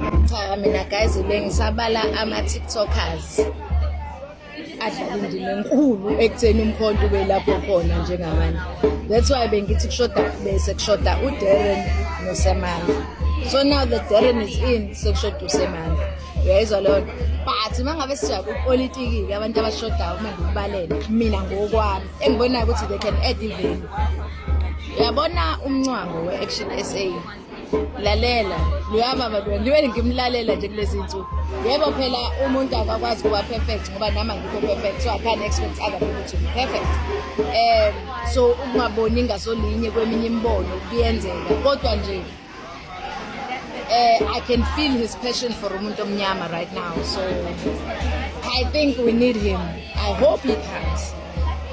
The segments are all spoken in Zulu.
Cha mina guys bengisabala ama-TikTokers adlala indima enkulu ekutheni umkhonto ube lapho khona njengamanje. That's why bengithi kushoda uDarren noSemanga. So now that Darren is in, sekushoda uSemanga. Uyayizwa leyo nto. But mangabe siya kupolitiki abantu abashodayo uma ngikubalele mina ngokwami engibonayo ukuthi they can add even. Uyabona umncwango we-Action SA. Lalela luyababa ngibe ngimlalela nje kulezi insuku. Yebo phela umuntu akakwazi kuba perfect ngoba nama ngikho perfect, so I can't expect other people to be perfect. So ungaboni ngasolinye kweminye imbono kuyenzeka kodwa nje I can feel his passion for umuntu omnyama right now, so I think we need him. I hope he comes.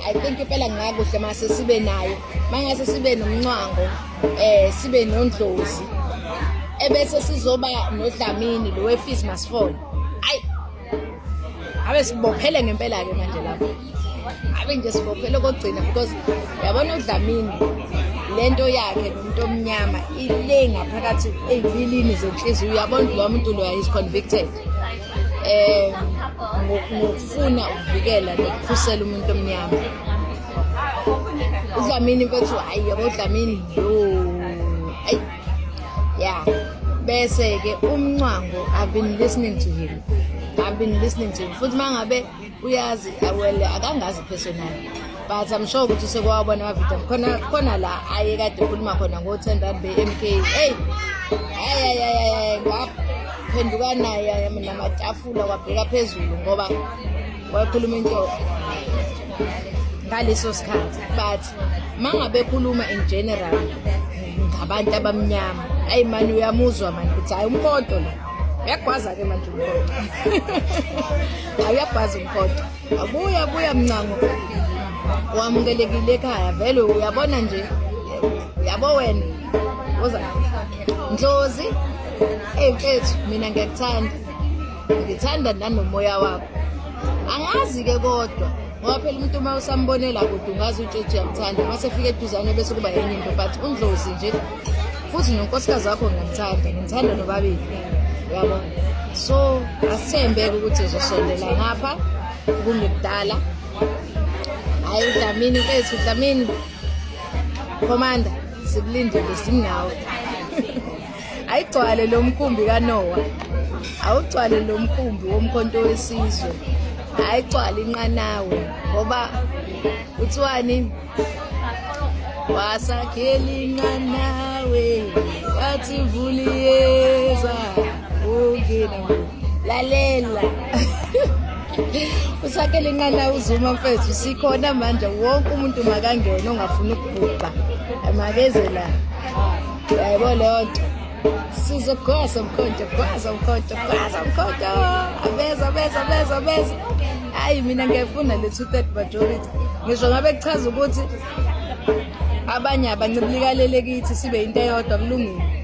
I think impela ngakuhle mase sibe nayo mangase sibe nomncwango sibe noNdlozi ebese sizoba noDlamini lo weFees Must Fall. Abe sibophele ngempela ke manje lapho abe nje sibophele kokugcina because uyabona uDlamini lento yakhe nomuntu omnyama ile ngaphakathi ezibilini zenhliziyo. Uyabona lo muntu lo is convicted ngokufuna ukuvikela nokukhusela umuntu omnyama. uDlamini mfethu hayi yabo uDlamini yeah. Bese ke umncwango I've been listening to him futhi mangabe uyazi well akangazi personally but I'm sure ukuthi sekwabona amavideo khona la aye kade ukhuluma khona ngo10 BMK. Ngaphenduka naye namatafula kwabheka phezulu ngoba wayekhuluma into ngaleso sikhathi. But mangabe khuluma in general ngabantu abamnyama mani uyamuzwa manje ukuthi hayi umkhonto lo uyagwaza ke manje umkhonto uyagwaza umkhonto abuya mncango wamukelekile ekhaya vele uyabona nje yabo wena uza Ndlozi mfethu mina ngikuthanda nanomoya wakho angazi ke kodwa ngoba phela umuntu uma usambonela kude ungazi ukuthi uyamthanda mase fika eduzane bese kuba yenye into but uNdlozi nje futhi nonkosikazi wakho ngimthanda nobabili yabo. So asithembeke ukuthi uzosondela ngapha kungekudala. Hayi uDlamini mfethu uDlamini commander sikulindele sinawe. Ayigcwale lo mkhumbi kaNoah awugcwale lo mkhumbi womkhonto wesizwe ayigcwale inqanawe ngoba uthiwani wasakhela inqanawe wathi vuliyeza ungena lalela usakhela inqanawe uzuma mfethu sikhona manje wonke umuntu makangena ongafuna ukubhuqa amakeze la yayibona leyo nto sizogwasa umkhonto abeza hayi mina ngiyafuna le 2/3 majority ngisho ngabe kuchaza ukuthi abanye abancibilikalele kithi sibe into eyodwa kulungile.